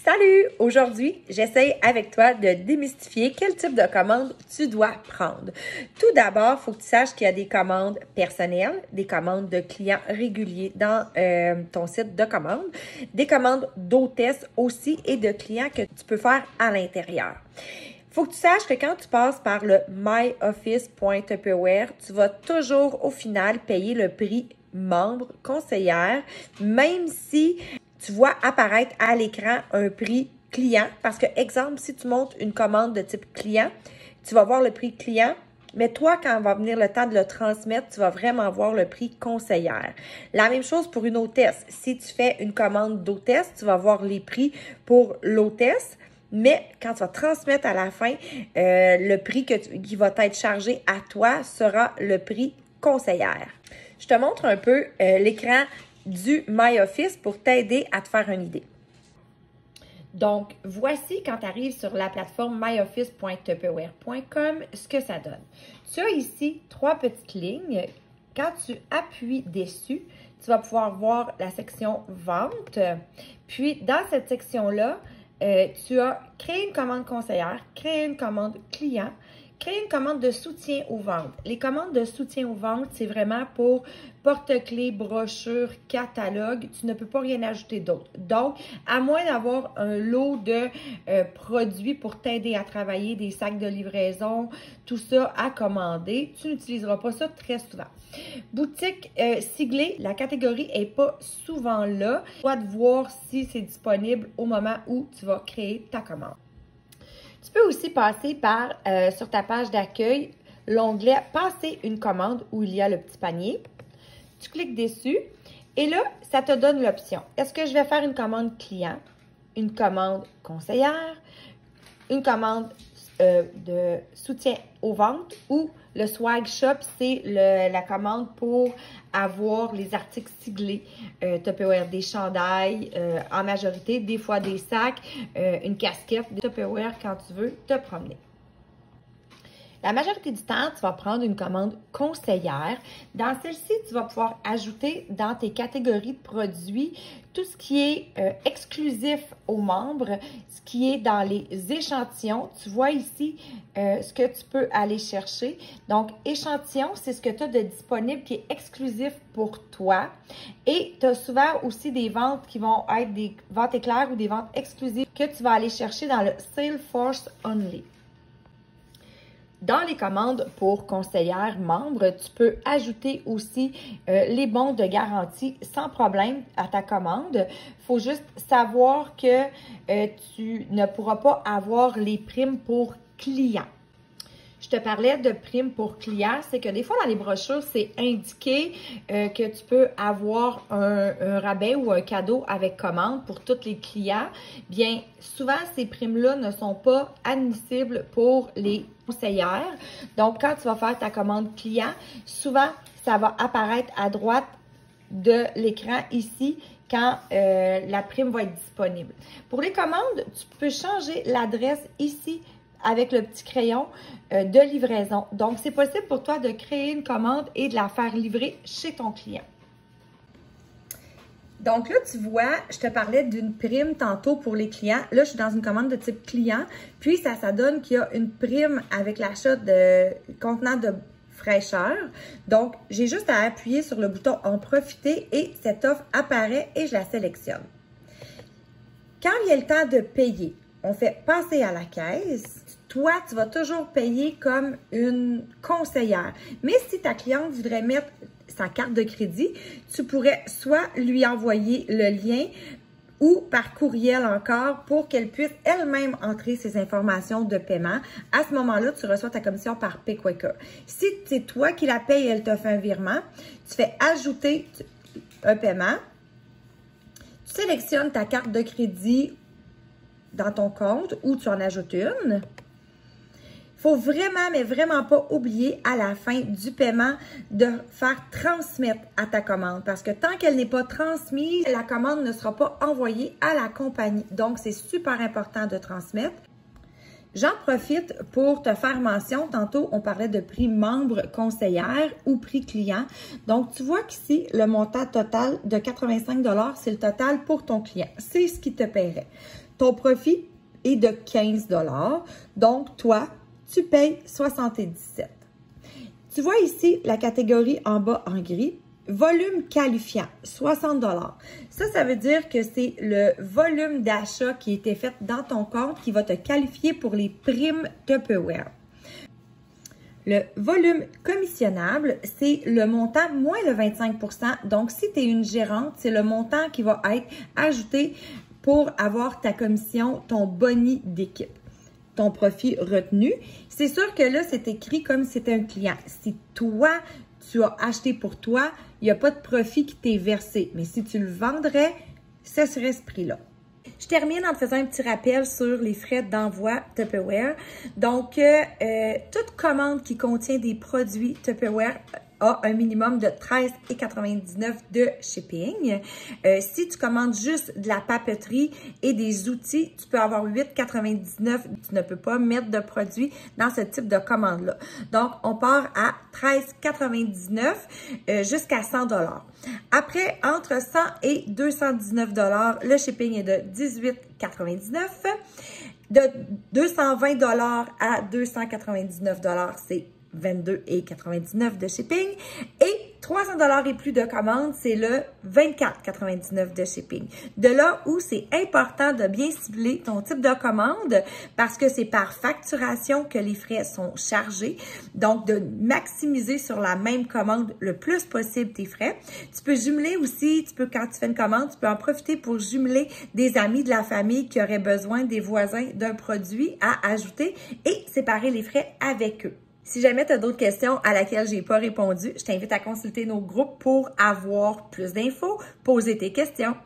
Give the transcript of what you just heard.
Salut! Aujourd'hui, j'essaye avec toi de démystifier quel type de commande tu dois prendre. Tout d'abord, il faut que tu saches qu'il y a des commandes personnelles, des commandes de clients réguliers dans ton site de commande, des commandes d'hôtesses aussi et de clients que tu peux faire à l'intérieur. Il faut que tu saches que quand tu passes par le myoffice.tupperware, tu vas toujours au final payer le prix membre, conseillère, même si tu vois apparaître à l'écran un prix client. Parce que, exemple, si tu montes une commande de type client, tu vas voir le prix client. Mais toi, quand va venir le temps de le transmettre, tu vas vraiment voir le prix conseillère. La même chose pour une hôtesse. Si tu fais une commande d'hôtesse, tu vas voir les prix pour l'hôtesse. Mais quand tu vas transmettre à la fin, le prix qui va être chargé à toi sera le prix conseillère. Je te montre un peu l'écran du MyOffice pour t'aider à te faire une idée. Donc, voici quand tu arrives sur la plateforme myoffice.tupperware.com ce que ça donne. Tu as ici 3 petites lignes. Quand tu appuies dessus, tu vas pouvoir voir la section Vente. Puis, dans cette section-là, tu as créé une commande conseillère, créé une commande client, créer une commande de soutien aux ventes. Les commandes de soutien aux ventes, c'est vraiment pour porte-clés, brochures, catalogue. Tu ne peux pas rien ajouter d'autre. Donc, à moins d'avoir un lot de produits pour t'aider à travailler, des sacs de livraison, tout ça à commander, tu n'utiliseras pas ça très souvent. Boutique ciblée, la catégorie n'est pas souvent là. Tu dois voir si c'est disponible au moment où tu vas créer ta commande. Tu peux aussi passer par, sur ta page d'accueil, l'onglet « Passer une commande » où il y a le petit panier. Tu cliques dessus et là, ça te donne l'option. Est-ce que je vais faire une commande client, une commande conseillère, une commande de soutien aux ventes ou le swag shop, c'est la commande pour avoir les articles siglés Tupperware, des chandails en majorité, des fois des sacs, une casquette, des Tupperware quand tu veux te promener. La majorité du temps, tu vas prendre une commande conseillère. Dans celle-ci, tu vas pouvoir ajouter dans tes catégories de produits tout ce qui est exclusif aux membres, ce qui est dans les échantillons. Tu vois ici ce que tu peux aller chercher. Donc, échantillon, c'est ce que tu as de disponible qui est exclusif pour toi. Et tu as souvent aussi des ventes qui vont être des ventes éclairs ou des ventes exclusives que tu vas aller chercher dans le Salesforce Only. Dans les commandes pour conseillère membre, tu peux ajouter aussi les bons de garantie sans problème à ta commande. Il faut juste savoir que tu ne pourras pas avoir les primes pour clients. Je te parlais de primes pour clients, c'est que des fois dans les brochures, c'est indiqué que tu peux avoir un rabais ou un cadeau avec commande pour tous les clients. Bien, souvent, ces primes-là ne sont pas admissibles pour les conseillères. Donc, quand tu vas faire ta commande client, souvent, ça va apparaître à droite de l'écran ici quand la prime va être disponible. Pour les commandes, tu peux changer l'adresse ici avec le petit crayon de livraison. Donc, c'est possible pour toi de créer une commande et de la faire livrer chez ton client. Donc là, tu vois, je te parlais d'une prime tantôt pour les clients. Là, je suis dans une commande de type client. Puis, ça donne qu'il y a une prime avec l'achat de contenant de fraîcheur. Donc, j'ai juste à appuyer sur le bouton « En profiter » et cette offre apparaît et je la sélectionne. Quand il y a le temps de payer, on fait passer à la caisse. Toi, tu vas toujours payer comme une conseillère. Mais si ta cliente voudrait mettre sa carte de crédit, tu pourrais soit lui envoyer le lien ou par courriel encore pour qu'elle puisse elle-même entrer ses informations de paiement. À ce moment-là, tu reçois ta commission par PayQuicker. Si c'est toi qui la paye et elle te fait un virement, tu fais ajouter un paiement. Tu sélectionnes ta carte de crédit dans ton compte ou tu en ajoutes une. Il faut vraiment, mais vraiment pas oublier à la fin du paiement de faire transmettre à ta commande parce que tant qu'elle n'est pas transmise, la commande ne sera pas envoyée à la compagnie. Donc, c'est super important de transmettre. J'en profite pour te faire mention, tantôt on parlait de prix membre conseillère ou prix client. Donc, tu vois qu'ici, le montant total de 85 $, c'est le total pour ton client. C'est ce qui te paierait. Ton profit est de 15 $. Donc, toi, tu payes 77 $. Tu vois ici la catégorie en bas en gris. Volume qualifiant, 60 $. Ça veut dire que c'est le volume d'achat qui a été fait dans ton compte qui va te qualifier pour les primes Tupperware. Le volume commissionnable, c'est le montant moins le 25 %. Donc, si tu es une gérante, c'est le montant qui va être ajouté pour avoir ta commission, ton boni d'équipe, ton profit retenu. C'est sûr que là, c'est écrit comme si c'était un client. Si toi, tu as acheté pour toi, il n'y a pas de profit qui t'est versé. Mais si tu le vendrais, ce serait ce prix-là. Je termine en te faisant un petit rappel sur les frais d'envoi Tupperware. Donc, toute commande qui contient des produits Tupperware a un minimum de 13,99 $ de shipping. Si tu commandes juste de la papeterie et des outils, tu peux avoir 8,99 $. Tu ne peux pas mettre de produits dans ce type de commande-là. Donc, on part à 13,99 $ jusqu'à 100 $. Après, entre 100 et 219 $, le shipping est de 18,99 $. De 220 $ à 299 $, c'est 22,99 $ de shipping. Et 300 $ et plus de commandes, c'est le 24,99 $ de shipping. De là où c'est important de bien cibler ton type de commande parce que c'est par facturation que les frais sont chargés. Donc, de maximiser sur la même commande le plus possible tes frais. Tu peux jumeler aussi, quand tu fais une commande, tu peux en profiter pour jumeler des amis de la famille qui auraient besoin, des voisins d'un produit à ajouter et séparer les frais avec eux. Si jamais tu as d'autres questions à laquelle j'ai pas répondu, je t'invite à consulter nos groupes pour avoir plus d'infos, poser tes questions.